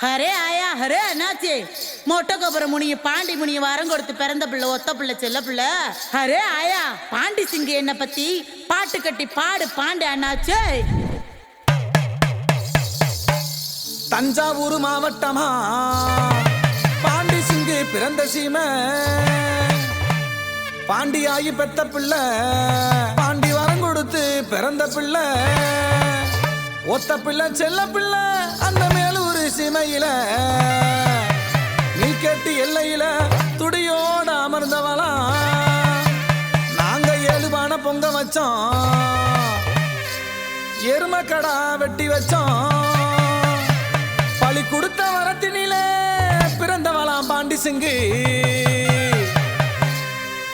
ஹரே ஆயா ஹரே அண்ணாச்சி மொட்டகோபுர முனிய பாண்டி முனிய வரம் கொடுத்து பிறந்த பிள்ளை ஒத்த பிள்ளை செல்ல பிள்ளை ஹரே ஆயா பாண்டி சிங்கு என்ன பத்தி பாட்டு கட்டி பாடு பாண்டி அண்ணாச்சே. தஞ்சாவூர் மாவட்டமா பாண்டி சிங்கு பிறந்த சீமை, பாண்டியாயி பெத்த பிள்ளை, பாண்டி வரம் கொடுத்து பிறந்த பிள்ளை, ஒத்த பிள்ளை செல்ல பிள்ளை அந்த மேலூர் சீமையில நீ கேட்டு எல்லையில துடியோட அமர்ந்தவளா. நாங்க 7 பானை பொங்க வச்சோம், எருமக்கடா வெட்டி வச்சோம், பழி கொடுத்த வரத்தினிலே பிறந்தவளாம் பாண்டி சிங்கு,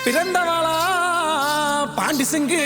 பிறந்தவளா பாண்டி சிங்கு.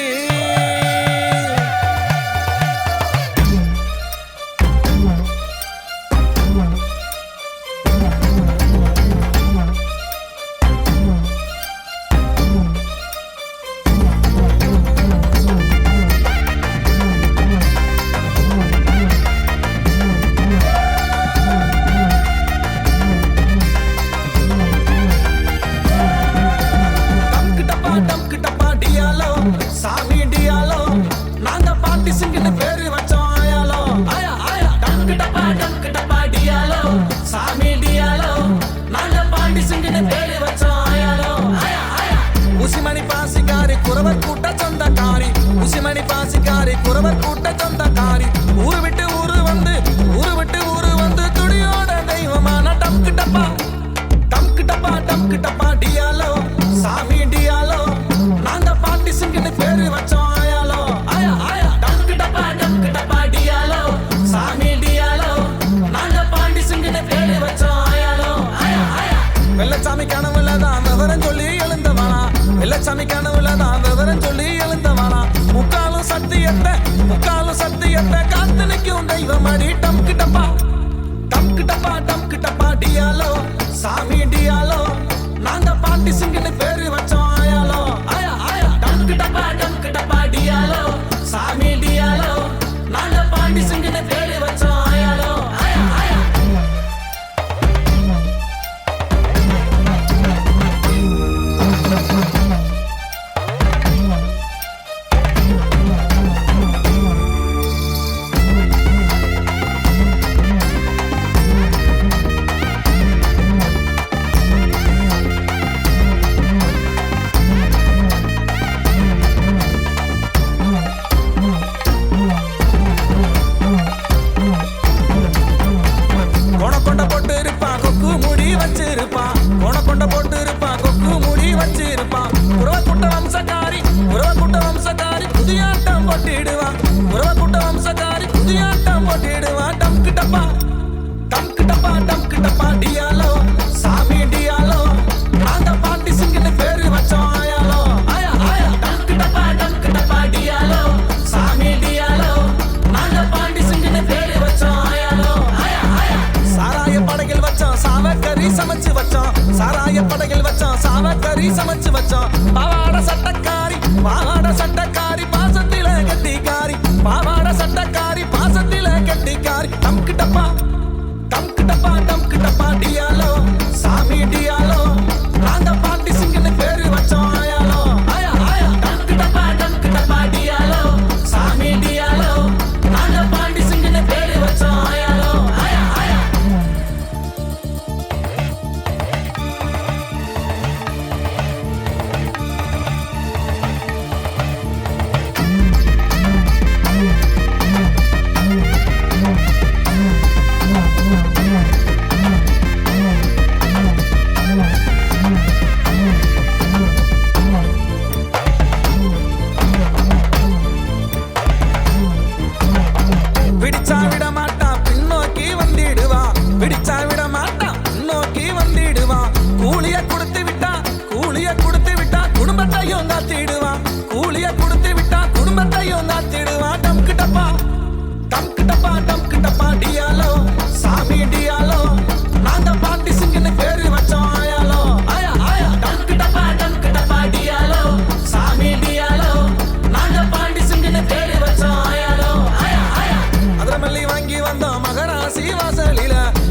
உசிமணி பாசிக்காரி குறவர் கூட்ட சொந்தக்காரி, உசிமணி பாசிக்காரி குறவர் கூட்ட சொந்தக்காரி, ஊரு விட்டு ஊரு வந்து துடியோட தெய்வமான டம்கு டப்பா டம்கு டப்பா டம்கு டப்பா டியாலோ சாமி டியாலோ. நாங்க பாண்டி சிங்குன்னு பேரு வச்சோம் ஆயாலோ ஆயா ஆயா. டம்கு டப்பா டியாலோ சாமி டியாலோ. நாங்க பாண்டி சிங்குன்னு பேரு வச்சோம் ஆயாலோ ஆயா ஆயா. வெள்ளச்சாமி கனவுலதான் விவரம் சொல்லி எழுந்தவானா, வெள்ளச்சாமி கனவுலதான் விவரம் சொல்லி எழுந்தவானா. முக்காலும் சத்தியத்தை காத்து நிற்கும் தெய்வம் அடி டம்கு டப்பா டியாலோ சாமி டியாலோ. நாங்க பாண்டி சிங்குன்னு பேரு வச்சோம் ஆயாலோ ஆயா ஆயா. டம்கு டப்பா டியாலோ சாமி டியாலோ. நாங்க பாண்டி சிங்குன்னு பேரு வச்சோம் ஆயாலோ ஆயா ஆயா. கொண்ட போட்டு இருப்பான் கொக்கு முடி வச்சிருப்பான், கொண்ட போட்டு இருப்பான் கொக்கு முடி வச்சிருப்பான். உறவக்கூட்ட வம்சக்காரி புதியாட்டம் போட்டிடுவான், உறவக்கூட்ட வம்சக்காரி புதியாட்டம் போட்டிடுவான். டம்கு டப்பா டியாலோ சாமி டியாலோ. நாங்க பாண்டி சிங்குன்னு பேரு வச்சோம் ஆயாலோ ஆயா ஆயா. டம்கு டப்பா டியாலோ சாமி டியாலோ. நாங்க பாண்டி சிங்குன்னு பேரு வச்சோம் ஆயாலோ ஆயா ஆயா. சாராய படகில் வச்சோம் சாவக்கறி சமைச்சு வச்சோம், சாராய படகில் வச்சோம் சாவக்கறி சமைச்சு வச்சோம். பாவாட சட்டக்காரி பாசத்தில கெட்டிக்காரி, பாவாட சட்டக்காரி பாசத்தில கெட்டிக்காரி. டம்கு டப்பா டியாலோ சாமி டியாலோ. நாங்க பாண்டி சிங்குன்னு பேரு வச்சோம் ஆயாலோ ஆயா ஆயா. டம்கு டப்பா டியாலோ சாமி டியாலோ. நாங்க பாண்டி சிங்குன்னு பேரு வச்சோம் ஆயாலோ ஆயா ஆயா.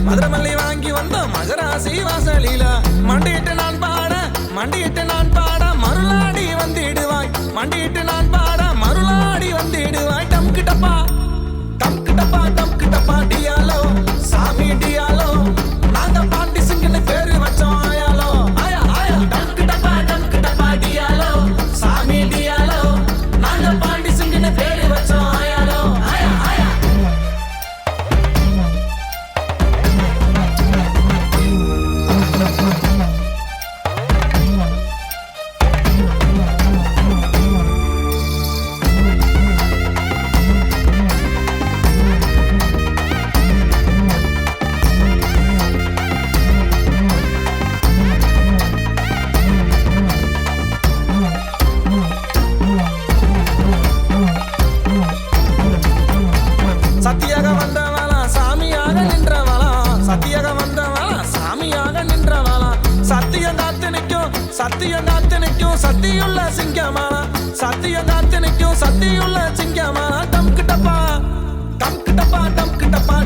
மதுரமல்லி வாங்கி வந்த மகராசி வாசலில மண்டிட்டு நான் பாட மருளாடி வந்திடுவாய் மண்டிட்டு நான் பாட மருளாடி வந்திடுவாய் டம்க்கு டப்பா டியாலோ சாமி டியாலோ நாங்க பாண்டி சிங்கன்னு பேரு வச்சோம் ஆயாலோ ஆயா ஆயா டம்க்கு டப்பா டியாலோ சாமி டியாலோ நாங்க பாண்டி சிங்கன்னு பேரு வச்சோம் ஆயாலோ ஆயா ஆயா சத்தியாக வந்தவளா சாமியாக நின்றவளா சத்தியாக வந்தவளா சாமியாக நின்றவளா சத்தியம் காத்து நிற்கும் சத்தியுள்ள சிங்கமாளா சத்தியம் காத்து நிற்கும் சத்தியுள்ள சிங்கமாளா டம்க்கு டப்பா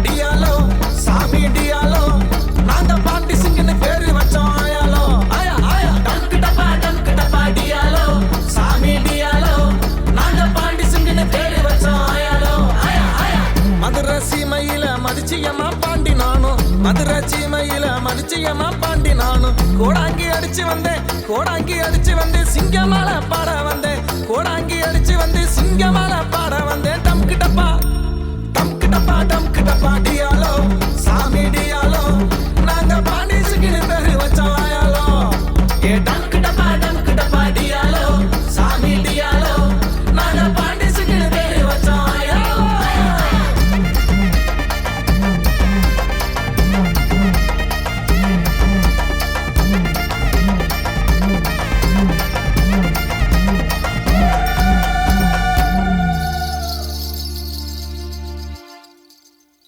டியாலோ சாமி டியாலோ நாங்க பாண்டி சிங்கன்னு பேரு வச்சோம் ஆயாலோ ஆயா ஆயா டம்க்கு டப்பா டியாலோ சாமி டியாலோ நாங்க பாண்டி சிங்கன்னு பேரு வச்சோம் ஆயாலோ ஆயா ஆயா மதுரை சீமையில மதிச்சியம்மா பாண்டி நானும் மதுரை சீமையில மதிச்சியம்மா பாண்டி நானும் கோடாங்கி அடிச்சு வந்தேன் சிங்கமால பாட வந்தேன் கோடாங்கி அடிச்சு வந்து சிங்கமால பாட வந்தேன் டம்க்கு டப்பா டியாலோ சாமி